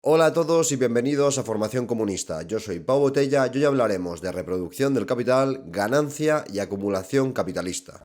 Hola a todos y bienvenidos a Formación Comunista. Yo soy Pau Botella y hoy hablaremos de reproducción del capital, ganancia y acumulación capitalista.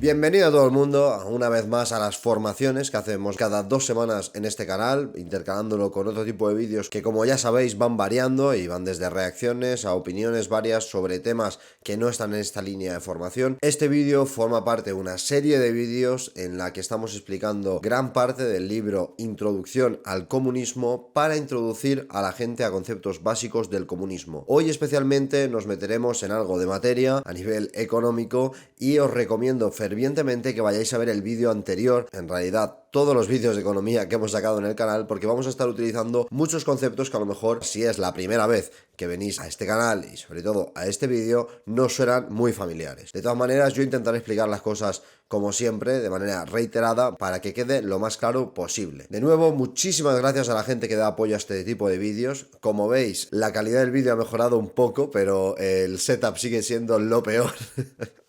Bienvenido a todo el mundo, una vez más a las formaciones que hacemos cada 2 semanas en este canal, intercalándolo con otro tipo de vídeos que, como ya sabéis, van variando y van desde reacciones a opiniones varias sobre temas que no están en esta línea de formación. Este vídeo forma parte de una serie de vídeos en la que estamos explicando gran parte del libro Introducción al Comunismo para introducir a la gente a conceptos básicos del comunismo. Hoy especialmente nos meteremos en algo de materia a nivel económico y os recomiendo fervientemente que vayáis a ver el vídeo anterior, en realidad todos los vídeos de economía que hemos sacado en el canal, porque vamos a estar utilizando muchos conceptos que a lo mejor, si es la primera vez que venís a este canal y sobre todo a este vídeo, no suenan muy familiares. De todas maneras, yo intentaré explicar las cosas como siempre, de manera reiterada, para que quede lo más claro posible. De nuevo, muchísimas gracias a la gente que da apoyo a este tipo de vídeos. Como veis, la calidad del vídeo ha mejorado un poco, pero el setup sigue siendo lo peor.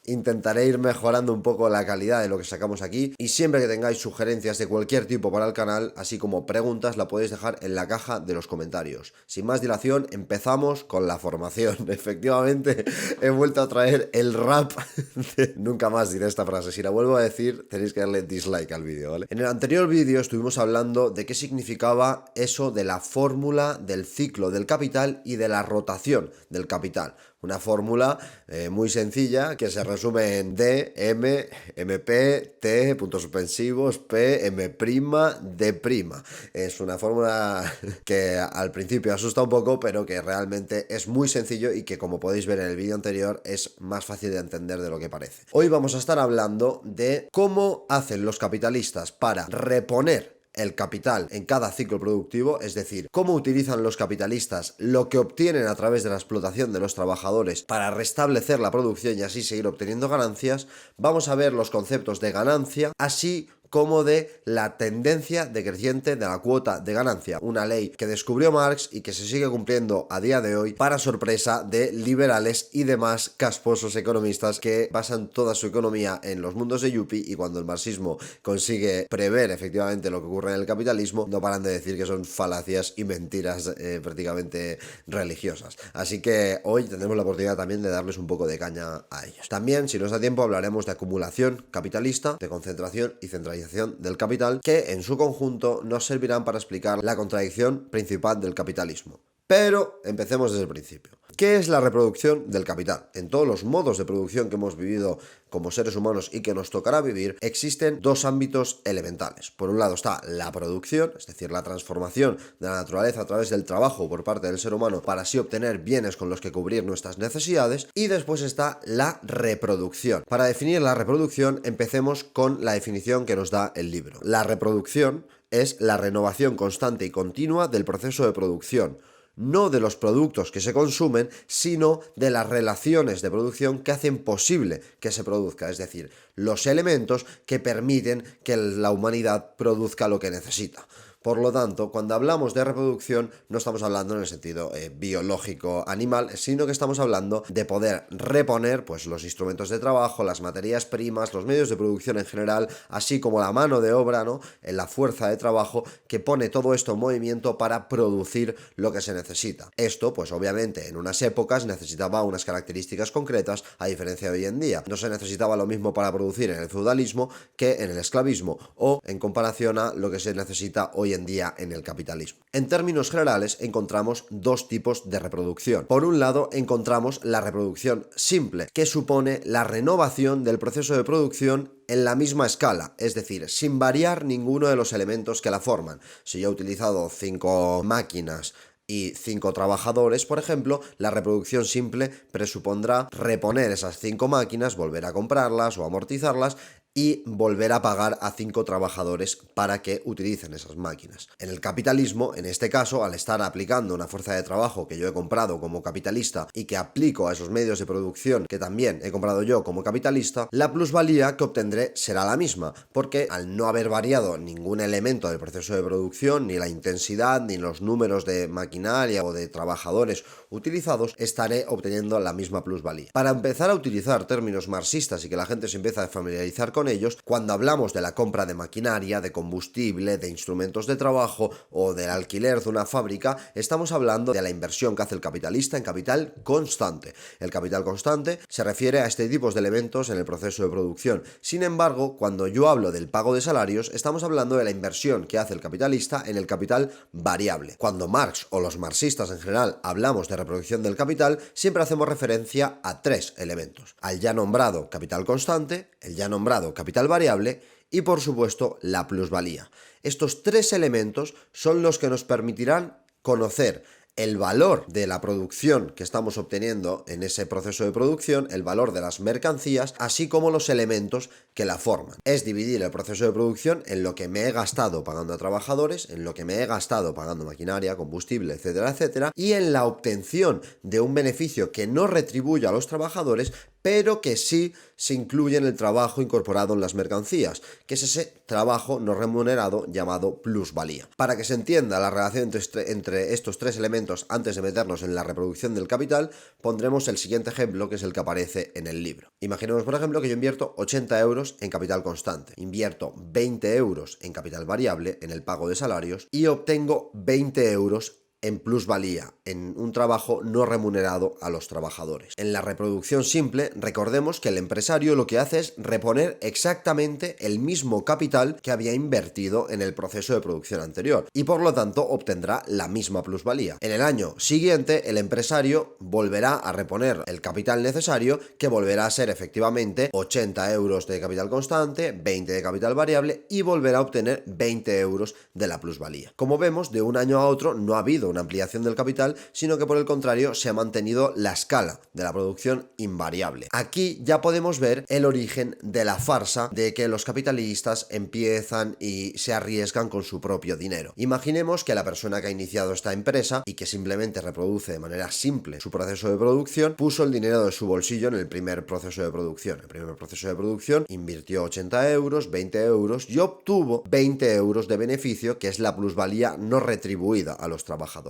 Intentaré ir mejorando un poco la calidad de lo que sacamos aquí y siempre que tengáis sugerencias de cualquier tipo para el canal, así como preguntas, la podéis dejar en la caja de los comentarios. Sin más dilación, empezamos con la formación. Efectivamente, he vuelto a traer el rap. Nunca más diré esta frase. Si la vuelvo a decir, tenéis que darle dislike al vídeo, ¿vale? En el anterior vídeo estuvimos hablando de qué significaba eso de la fórmula del ciclo del capital y de la rotación del capital. Una fórmula muy sencilla que se resume en D, M, MP, T, puntos suspensivos, P, M', D'. Es una fórmula que al principio asusta un poco, pero que realmente es muy sencillo y que, como podéis ver en el vídeo anterior, es más fácil de entender de lo que parece. Hoy vamos a estar hablando de cómo hacen los capitalistas para reponer el capital en cada ciclo productivo, es decir, cómo utilizan los capitalistas lo que obtienen a través de la explotación de los trabajadores para restablecer la producción y así seguir obteniendo ganancias. Vamos a ver los conceptos de ganancia, así como de la tendencia decreciente de la cuota de ganancia, una ley que descubrió Marx y que se sigue cumpliendo a día de hoy para sorpresa de liberales y demás casposos economistas que basan toda su economía en los mundos de Yuppie, y cuando el marxismo consigue prever efectivamente lo que ocurre en el capitalismo, no paran de decir que son falacias y mentiras prácticamente religiosas. Así que hoy tendremos la oportunidad también de darles un poco de caña a ellos. También, si nos da tiempo, hablaremos de acumulación capitalista, de concentración y centralización del capital, que en su conjunto nos servirán para explicar la contradicción principal del capitalismo. Pero empecemos desde el principio. ¿Qué es la reproducción del capital? En todos los modos de producción que hemos vivido como seres humanos y que nos tocará vivir, existen dos ámbitos elementales. Por un lado está la producción, es decir, la transformación de la naturaleza a través del trabajo por parte del ser humano para así obtener bienes con los que cubrir nuestras necesidades, y después está la reproducción. Para definir la reproducción, empecemos con la definición que nos da el libro. La reproducción es la renovación constante y continua del proceso de producción, no de los productos que se consumen, sino de las relaciones de producción que hacen posible que se produzca, es decir, los elementos que permiten que la humanidad produzca lo que necesita. Por lo tanto, cuando hablamos de reproducción, no estamos hablando en el sentido biológico animal, sino que estamos hablando de poder reponer pues, los instrumentos de trabajo, las materias primas, los medios de producción en general, así como la mano de obra, ¿no? En la fuerza de trabajo que pone todo esto en movimiento para producir lo que se necesita. Esto, pues obviamente, en unas épocas necesitaba unas características concretas, a diferencia de hoy en día. No se necesitaba lo mismo para producir en el feudalismo que en el esclavismo, o en comparación a lo que se necesita hoy en día en el capitalismo. En términos generales, encontramos dos tipos de reproducción. Por un lado, encontramos la reproducción simple, que supone la renovación del proceso de producción en la misma escala, es decir, sin variar ninguno de los elementos que la forman. Si yo he utilizado 5 máquinas y 5 trabajadores, por ejemplo, la reproducción simple presupondrá reponer esas 5 máquinas, volver a comprarlas o amortizarlas y volver a pagar a 5 trabajadores para que utilicen esas máquinas. En el capitalismo, en este caso, al estar aplicando una fuerza de trabajo que yo he comprado como capitalista y que aplico a esos medios de producción que también he comprado yo como capitalista, la plusvalía que obtendré será la misma, porque al no haber variado ningún elemento del proceso de producción, ni la intensidad, ni los números de maquinaria o de trabajadores utilizados, estaré obteniendo la misma plusvalía. Para empezar a utilizar términos marxistas y que la gente se empiece a familiarizar con ellos, cuando hablamos de la compra de maquinaria, de combustible, de instrumentos de trabajo o del alquiler de una fábrica, estamos hablando de la inversión que hace el capitalista en capital constante. El capital constante se refiere a este tipo de elementos en el proceso de producción. Sin embargo, cuando yo hablo del pago de salarios, estamos hablando de la inversión que hace el capitalista en el capital variable. Cuando Marx o los marxistas en general hablamos de reproducción del capital, siempre hacemos referencia a 3 elementos: al ya nombrado capital constante, el ya nombrado capital variable y, por supuesto, la plusvalía. Estos 3 elementos son los que nos permitirán conocer el valor de la producción que estamos obteniendo en ese proceso de producción, el valor de las mercancías, así como los elementos que la forman. Es dividir el proceso de producción en lo que me he gastado pagando a trabajadores, en lo que me he gastado pagando maquinaria, combustible, etcétera, etcétera, y en la obtención de un beneficio que no retribuya a los trabajadores, pero que sí se incluye en el trabajo incorporado en las mercancías, que es ese trabajo no remunerado llamado plusvalía. Para que se entienda la relación entre estos 3 elementos antes de meternos en la reproducción del capital, pondremos el siguiente ejemplo, que es el que aparece en el libro. Imaginemos, por ejemplo, que yo invierto 80 euros en capital constante, invierto 20 euros en capital variable, en el pago de salarios, y obtengo 20 euros en plusvalía, en un trabajo no remunerado a los trabajadores. En la reproducción simple, recordemos que el empresario lo que hace es reponer exactamente el mismo capital que había invertido en el proceso de producción anterior y por lo tanto obtendrá la misma plusvalía. En el año siguiente, el empresario volverá a reponer el capital necesario, que volverá a ser efectivamente 80 euros de capital constante, 20 de capital variable, y volverá a obtener 20 euros de la plusvalía. Como vemos, de un año a otro no ha habido una ampliación del capital, sino que por el contrario se ha mantenido la escala de la producción invariable. Aquí ya podemos ver el origen de la farsa de que los capitalistas empiezan y se arriesgan con su propio dinero. Imaginemos que la persona que ha iniciado esta empresa y que simplemente reproduce de manera simple su proceso de producción, puso el dinero de su bolsillo en el primer proceso de producción. El primer proceso de producción invirtió 80 euros, 20 euros y obtuvo 20 euros de beneficio, que es la plusvalía no retribuida a los trabajadores.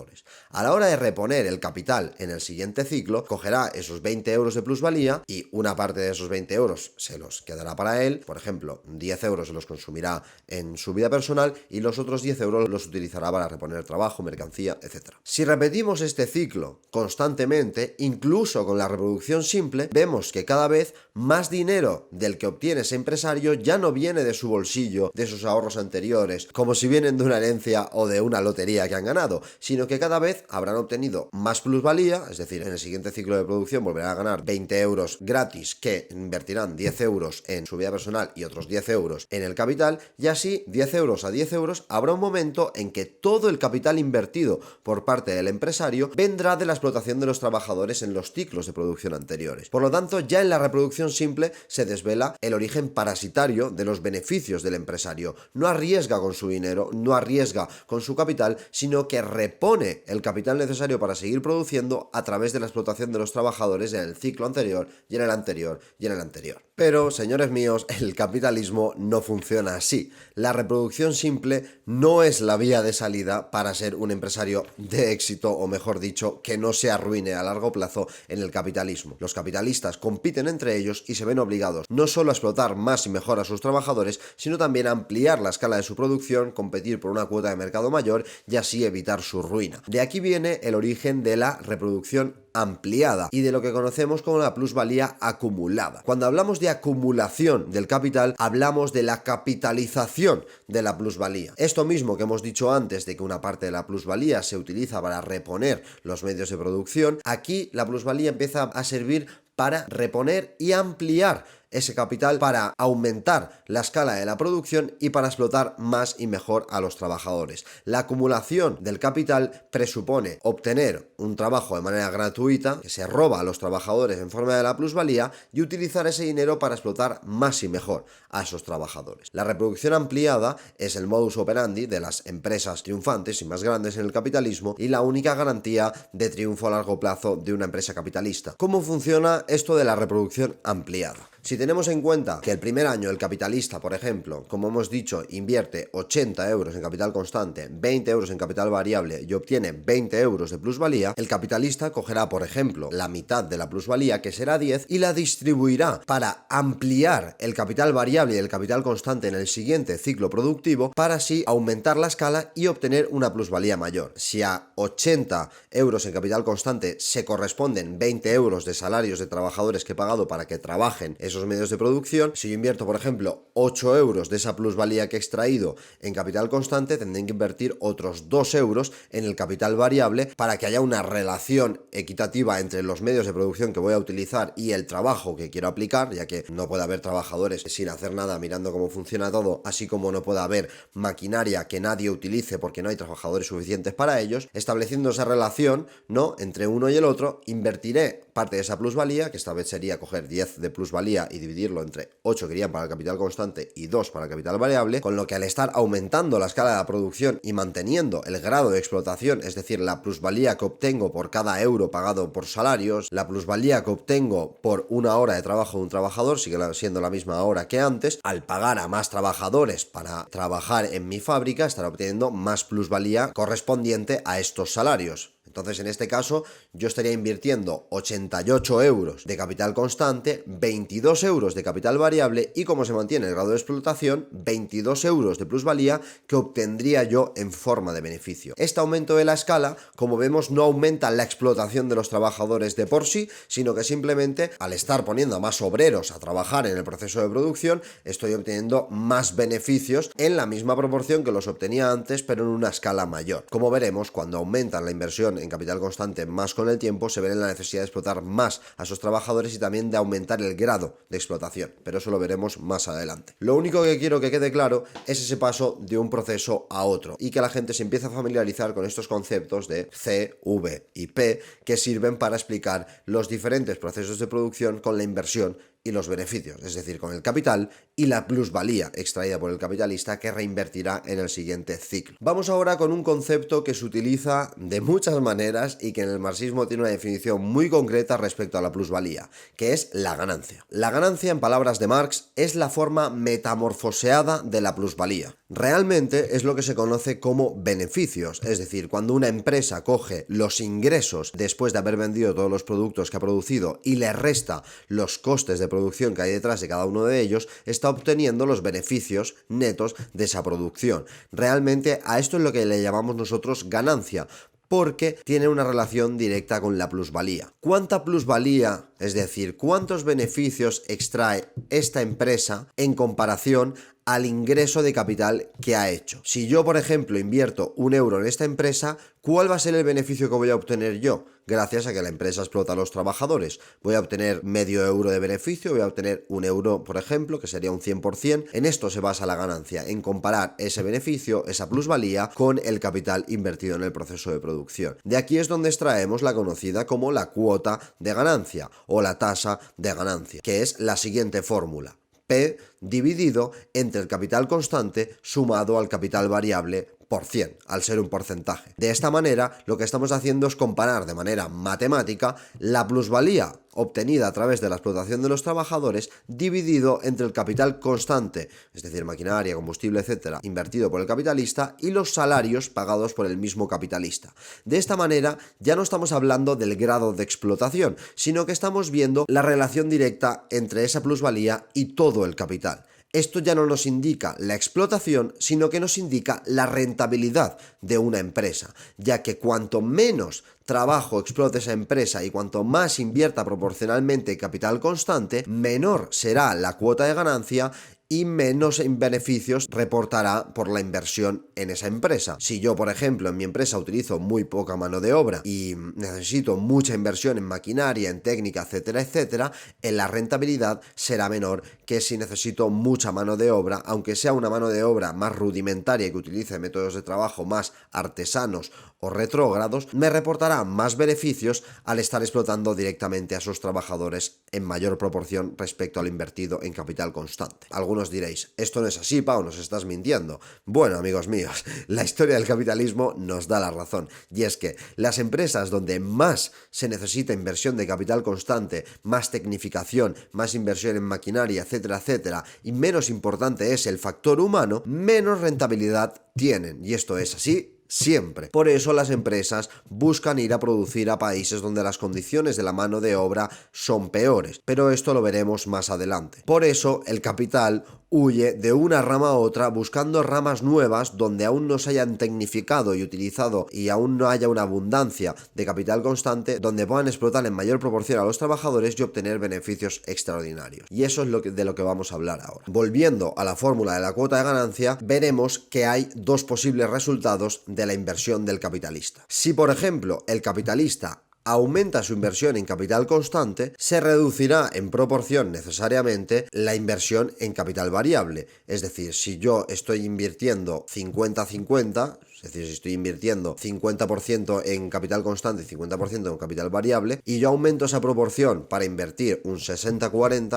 A la hora de reponer el capital en el siguiente ciclo, cogerá esos 20 euros de plusvalía y una parte de esos 20 euros se los quedará para él. Por ejemplo, 10 euros se los consumirá en su vida personal y los otros 10 euros los utilizará para reponer trabajo, mercancía, etc. Si repetimos este ciclo constantemente, incluso con la reproducción simple, vemos que cada vez más dinero del que obtiene ese empresario ya no viene de su bolsillo, de sus ahorros anteriores, como si vienen de una herencia o de una lotería que han ganado, sino que cada vez habrán obtenido más plusvalía, es decir, en el siguiente ciclo de producción volverán a ganar 20 euros gratis, que invertirán 10 euros en su vida personal y otros 10 euros en el capital, y así 10 euros a 10 euros habrá un momento en que todo el capital invertido por parte del empresario vendrá de la explotación de los trabajadores en los ciclos de producción anteriores. Por lo tanto, ya en la reproducción simple se desvela el origen parasitario de los beneficios del empresario. No arriesga con su dinero, no arriesga con su capital, sino que repone el capital necesario para seguir produciendo a través de la explotación de los trabajadores en el ciclo anterior y en el anterior y en el anterior. Pero, señores míos, el capitalismo no funciona así. La reproducción simple no es la vía de salida para ser un empresario de éxito, o mejor dicho, que no se arruine a largo plazo en el capitalismo. Los capitalistas compiten entre ellos y se ven obligados no solo a explotar más y mejor a sus trabajadores, sino también a ampliar la escala de su producción, competir por una cuota de mercado mayor y así evitar su ruina. De aquí viene el origen de la reproducción ampliada y de lo que conocemos como la plusvalía acumulada. Cuando hablamos de acumulación del capital, hablamos de la capitalización de la plusvalía. Esto mismo que hemos dicho antes de que una parte de la plusvalía se utiliza para reponer los medios de producción, aquí la plusvalía empieza a servir para reponer y ampliar ese capital para aumentar la escala de la producción y para explotar más y mejor a los trabajadores. La acumulación del capital presupone obtener un trabajo de manera gratuita, que se roba a los trabajadores en forma de la plusvalía, y utilizar ese dinero para explotar más y mejor a esos trabajadores. La reproducción ampliada es el modus operandi de las empresas triunfantes y más grandes en el capitalismo y la única garantía de triunfo a largo plazo de una empresa capitalista. ¿Cómo funciona esto de la reproducción ampliada? Si tenemos en cuenta que el primer año el capitalista, por ejemplo, como hemos dicho, invierte 80 euros en capital constante, 20 euros en capital variable y obtiene 20 euros de plusvalía, el capitalista cogerá, por ejemplo, la mitad de la plusvalía, que será 10, y la distribuirá para ampliar el capital variable y el capital constante en el siguiente ciclo productivo para así aumentar la escala y obtener una plusvalía mayor. Si a 80 euros en capital constante se corresponden 20 euros de salarios de trabajadores que he pagado para que trabajen esos medios de producción, si yo invierto, por ejemplo, 8 euros de esa plusvalía que he extraído en capital constante, tendré que invertir otros 2 euros en el capital variable para que haya una relación equitativa entre los medios de producción que voy a utilizar y el trabajo que quiero aplicar, ya que no puede haber trabajadores sin hacer nada mirando cómo funciona todo, así como no puede haber maquinaria que nadie utilice porque no hay trabajadores suficientes para ellos. Estableciendo esa relación, ¿no?, entre uno y el otro, invertiré parte de esa plusvalía, que esta vez sería coger 10 de plusvalía y dividirlo entre 8 que irían para el capital constante y 2 para el capital variable, con lo que al estar aumentando la escala de la producción y manteniendo el grado de explotación, es decir, la plusvalía que obtengo por cada euro pagado por salarios, la plusvalía que obtengo por una hora de trabajo de un trabajador, sigue siendo la misma hora que antes, al pagar a más trabajadores para trabajar en mi fábrica, estaré obteniendo más plusvalía correspondiente a estos salarios. Entonces, en este caso, yo estaría invirtiendo 88 euros de capital constante, 22 euros de capital variable y, como se mantiene el grado de explotación, 22 euros de plusvalía que obtendría yo en forma de beneficio. Este aumento de la escala, como vemos, no aumenta la explotación de los trabajadores de por sí, sino que simplemente, al estar poniendo a más obreros a trabajar en el proceso de producción, estoy obteniendo más beneficios en la misma proporción que los obtenía antes, pero en una escala mayor. Como veremos, cuando aumentan la inversión en capital constante más con el tiempo, se ve la necesidad de explotar más a esos trabajadores y también de aumentar el grado de explotación, pero eso lo veremos más adelante. Lo único que quiero que quede claro es ese paso de un proceso a otro y que la gente se empiece a familiarizar con estos conceptos de C, V y P que sirven para explicar los diferentes procesos de producción con la inversión y los beneficios, es decir, con el capital y la plusvalía extraída por el capitalista que reinvertirá en el siguiente ciclo. Vamos ahora con un concepto que se utiliza de muchas maneras y que en el marxismo tiene una definición muy concreta respecto a la plusvalía, que es la ganancia. La ganancia, en palabras de Marx, es la forma metamorfoseada de la plusvalía. Realmente es lo que se conoce como beneficios, es decir, cuando una empresa coge los ingresos después de haber vendido todos los productos que ha producido y le resta los costes de producción que hay detrás de cada uno de ellos, está obteniendo los beneficios netos de esa producción. Realmente a esto es lo que le llamamos nosotros ganancia, porque tiene una relación directa con la plusvalía. ¿Cuánta plusvalía, es decir, cuántos beneficios extrae esta empresa en comparación al ingreso de capital que ha hecho? Si yo, por ejemplo, invierto 1 euro en esta empresa, ¿cuál va a ser el beneficio que voy a obtener yo? Gracias a que la empresa explota a los trabajadores. Voy a obtener medio euro de beneficio, voy a obtener 1 euro, por ejemplo, que sería un 100%. En esto se basa la ganancia, en comparar ese beneficio, esa plusvalía, con el capital invertido en el proceso de producción. De aquí es donde extraemos la conocida como la cuota de ganancia o la tasa de ganancia, que es la siguiente fórmula: P dividido entre el capital constante sumado al capital variable por 100, al ser un porcentaje. De esta manera, lo que estamos haciendo es comparar de manera matemática la plusvalía obtenida a través de la explotación de los trabajadores dividido entre el capital constante, es decir, maquinaria, combustible, etcétera, invertido por el capitalista, y los salarios pagados por el mismo capitalista. De esta manera, ya no estamos hablando del grado de explotación, sino que estamos viendo la relación directa entre esa plusvalía y todo el capital. Esto ya no nos indica la explotación, sino que nos indica la rentabilidad de una empresa, ya que cuanto menos trabajo explote esa empresa y cuanto más invierta proporcionalmente capital constante, menor será la cuota de ganancia y menos en beneficios reportará por la inversión en esa empresa. Si yo, por ejemplo, en mi empresa utilizo muy poca mano de obra y necesito mucha inversión en maquinaria, en técnica, etcétera, etcétera, en la rentabilidad será menor que si necesito mucha mano de obra, aunque sea una mano de obra más rudimentaria y que utilice métodos de trabajo más artesanos o retrógrados, me reportará más beneficios al estar explotando directamente a sus trabajadores en mayor proporción respecto al invertido en capital constante. Algunos diréis, esto no es así, Pau, nos estás mintiendo. Bueno, amigos míos, la historia del capitalismo nos da la razón, y es que las empresas donde más se necesita inversión de capital constante, más tecnificación, más inversión en maquinaria, etcétera, etcétera, y menos importante es el factor humano, menos rentabilidad tienen, y esto es así siempre. Por eso las empresas buscan ir a producir a países donde las condiciones de la mano de obra son peores, pero esto lo veremos más adelante. Por eso el capital huye de una rama a otra buscando ramas nuevas donde aún no se hayan tecnificado y utilizado y aún no haya una abundancia de capital constante, donde puedan explotar en mayor proporción a los trabajadores y obtener beneficios extraordinarios. Y eso es de lo que vamos a hablar ahora. Volviendo a la fórmula de la cuota de ganancia, veremos que hay dos posibles resultados de la inversión del capitalista. Si, por ejemplo, el capitalista aumenta su inversión en capital constante, se reducirá en proporción necesariamente la inversión en capital variable. Es decir, si yo estoy invirtiendo 50-50, es decir, si estoy invirtiendo 50% en capital constante y 50% en capital variable, y yo aumento esa proporción para invertir un 60-40,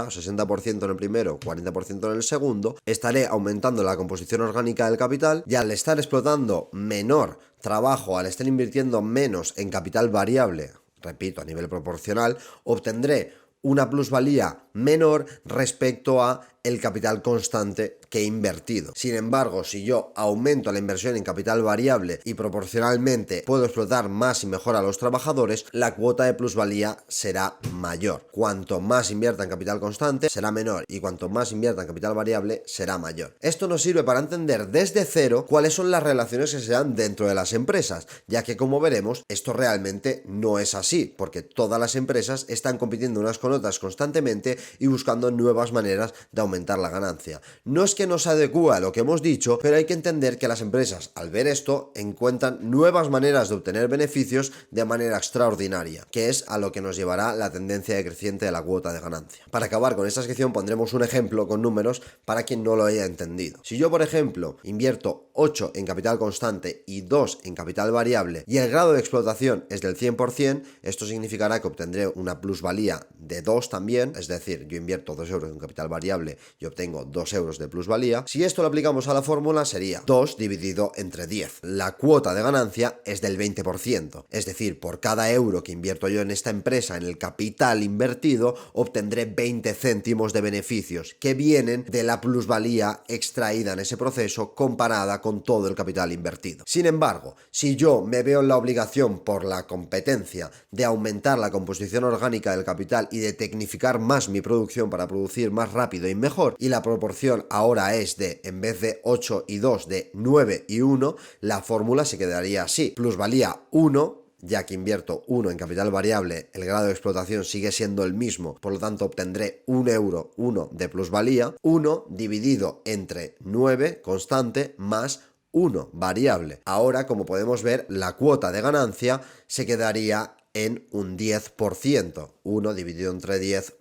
60% en el primero, 40% en el segundo, estaré aumentando la composición orgánica del capital, y al estar explotando menor trabajo, al estar invirtiendo menos en capital variable, repito, a nivel proporcional, obtendré una plusvalía menor respecto a el capital constante que he invertido. Sin embargo, si yo aumento la inversión en capital variable y proporcionalmente puedo explotar más y mejor a los trabajadores, la cuota de plusvalía será mayor. Cuanto más invierta en capital constante, será menor, y cuanto más invierta en capital variable, será mayor. Esto nos sirve para entender desde cero cuáles son las relaciones que se dan dentro de las empresas, ya que, como veremos, esto realmente no es así, porque todas las empresas están compitiendo unas con otras constantemente y buscando nuevas maneras de aumentar la ganancia. No es que no se adecue a lo que hemos dicho, pero hay que entender que las empresas, al ver esto, encuentran nuevas maneras de obtener beneficios de manera extraordinaria, que es a lo que nos llevará la tendencia decreciente de la cuota de ganancia. Para acabar con esta sección pondremos un ejemplo con números para quien no lo haya entendido. Si yo, por ejemplo, invierto 8 en capital constante y 2 en capital variable y el grado de explotación es del 100%, esto significará que obtendré una plusvalía de 2 también, es decir, yo invierto 2 euros en capital variable y obtengo 2 euros de plusvalía. Si esto lo aplicamos a la fórmula, sería 2 dividido entre 10. La cuota de ganancia es del 20%, es decir, por cada euro que invierto yo en esta empresa, en el capital invertido, obtendré 20 céntimos de beneficios que vienen de la plusvalía extraída en ese proceso comparada con todo el capital invertido. Sin embargo, si yo me veo en la obligación por la competencia de aumentar la composición orgánica del capital y de tecnificar más mi producción para producir más rápido y mejor, y la proporción ahora es de, en vez de 8 y 2, de 9 y 1, la fórmula se quedaría así: plusvalía 1, ya que invierto 1 en capital variable, el grado de explotación sigue siendo el mismo, por lo tanto obtendré 1 euro 1 de plusvalía, 1 dividido entre 9 constante más 1 variable. Ahora, como podemos ver, la cuota de ganancia se quedaría en un 10%, 1 dividido entre 10%.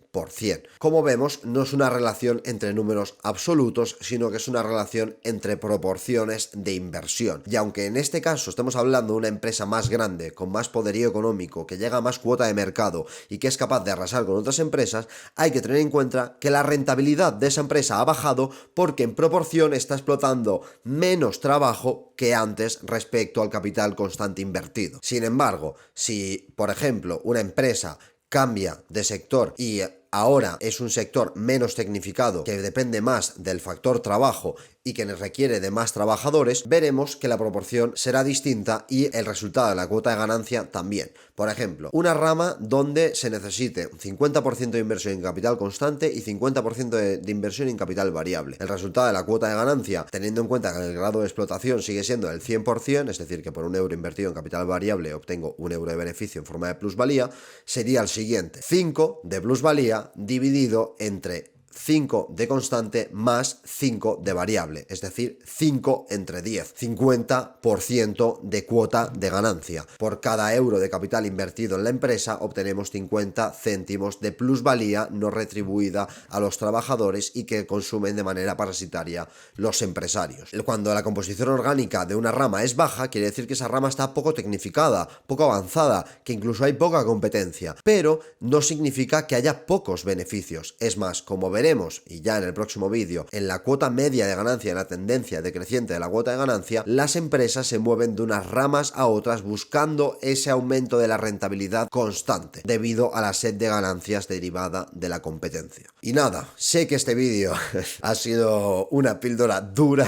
Como vemos, no es una relación entre números absolutos, sino que es una relación entre proporciones de inversión. Y aunque en este caso estemos hablando de una empresa más grande, con más poderío económico, que llega a más cuota de mercado y que es capaz de arrasar con otras empresas, hay que tener en cuenta que la rentabilidad de esa empresa ha bajado porque en proporción está explotando menos trabajo que antes respecto al capital constante invertido. Sin embargo, si, por ejemplo, una empresa cambia de sector y ahora es un sector menos tecnificado, que depende más del factor trabajo y que requiere de más trabajadores, veremos que la proporción será distinta y el resultado de la cuota de ganancia también. Por ejemplo, una rama donde se necesite un 50% de inversión en capital constante y 50% de inversión en capital variable. El resultado de la cuota de ganancia, teniendo en cuenta que el grado de explotación sigue siendo del 100%, es decir, que por 1 euro invertido en capital variable obtengo 1 euro de beneficio en forma de plusvalía, sería el siguiente: 5 de plusvalía dividido entre 5 de constante más 5 de variable, es decir, 5 entre 10, 50% de cuota de ganancia. Por cada euro de capital invertido en la empresa obtenemos 50 céntimos de plusvalía no retribuida a los trabajadores y que consumen de manera parasitaria los empresarios. Cuando la composición orgánica de una rama es baja, quiere decir que esa rama está poco tecnificada, poco avanzada, que incluso hay poca competencia, pero no significa que haya pocos beneficios. Es más, como veremos, y ya en el próximo vídeo, en la cuota media de ganancia, en la tendencia decreciente de la cuota de ganancia, las empresas se mueven de unas ramas a otras buscando ese aumento de la rentabilidad constante, debido a la sed de ganancias derivada de la competencia. Y nada, sé que este vídeo ha sido una píldora dura,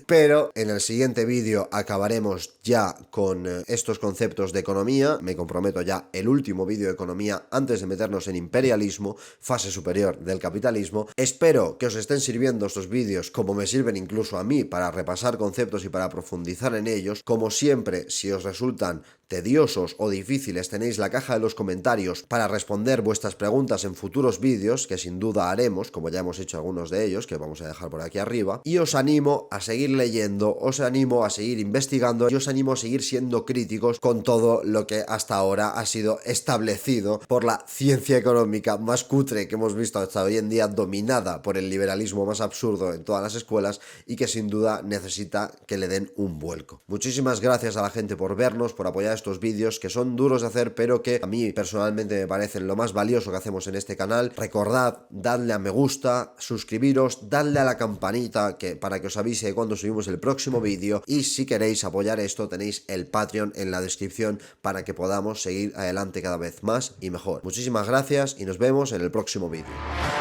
pero en el siguiente vídeo acabaremos ya con estos conceptos de economía. Me comprometo ya el último vídeo de economía antes de meternos en imperialismo, fase superior del capitalismo. Espero que os estén sirviendo estos vídeos como me sirven incluso a mí para repasar conceptos y para profundizar en ellos. Como siempre, si os resultan tediosos o difíciles, tenéis la caja de los comentarios para responder vuestras preguntas en futuros vídeos, que sin duda haremos, como ya hemos hecho algunos de ellos, que vamos a dejar por aquí arriba. Y os animo a seguir leyendo, os animo a seguir investigando y os animo a seguir siendo críticos con todo lo que hasta ahora ha sido establecido por la ciencia económica más cutre que hemos visto hasta hoy en día, dominada por el liberalismo más absurdo en todas las escuelas y que sin duda necesita que le den un vuelco. Muchísimas gracias a la gente por vernos, por apoyar estos vídeos que son duros de hacer, pero que a mí personalmente me parecen lo más valioso que hacemos en este canal. Recordad, dadle a me gusta, suscribiros, dadle a la campanita para que os avise cuando subimos el próximo vídeo, y si queréis apoyar esto tenéis el Patreon en la descripción para que podamos seguir adelante cada vez más y mejor. Muchísimas gracias y nos vemos en el próximo vídeo.